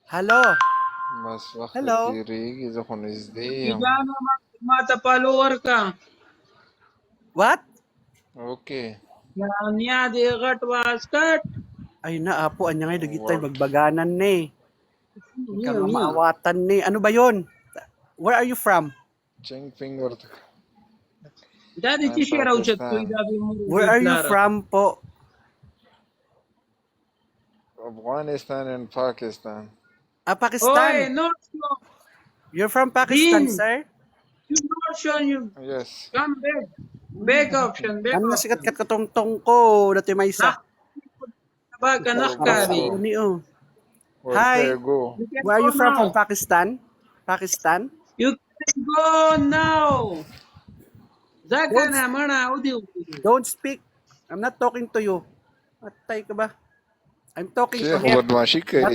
Hello. بس وقت Hello. تیریږي زه خو نږدې یم. جانو ما ته پالو ورکا What? اوکې نیا دې غټ واسکټ Ay na apo, anya ngay dagitay Wow. magbaganan ni. Ika nga maawatan ni. Ano ba yon? Where are you from? چنګ فنګ ورته دا دې چې شي راوچت کوي دا به Where are you from po? افغانستان and پاکستان. Ah, Oy, Pakistan. North You're from Pakistan, Din. sir? you North you Yes. come back. Back option, back Ano na option. sikat kat katongtong ko, dati may isa. Ba kanak kari. Uni oh. ورته go. You can Where are go you from? now. From Pakistan? Pakistan? You can go now. Zaka na mana udi. Don't speak. I'm not talking to you. Matay ka ba? I'm talking شیخ to him. بدمعشي کوي.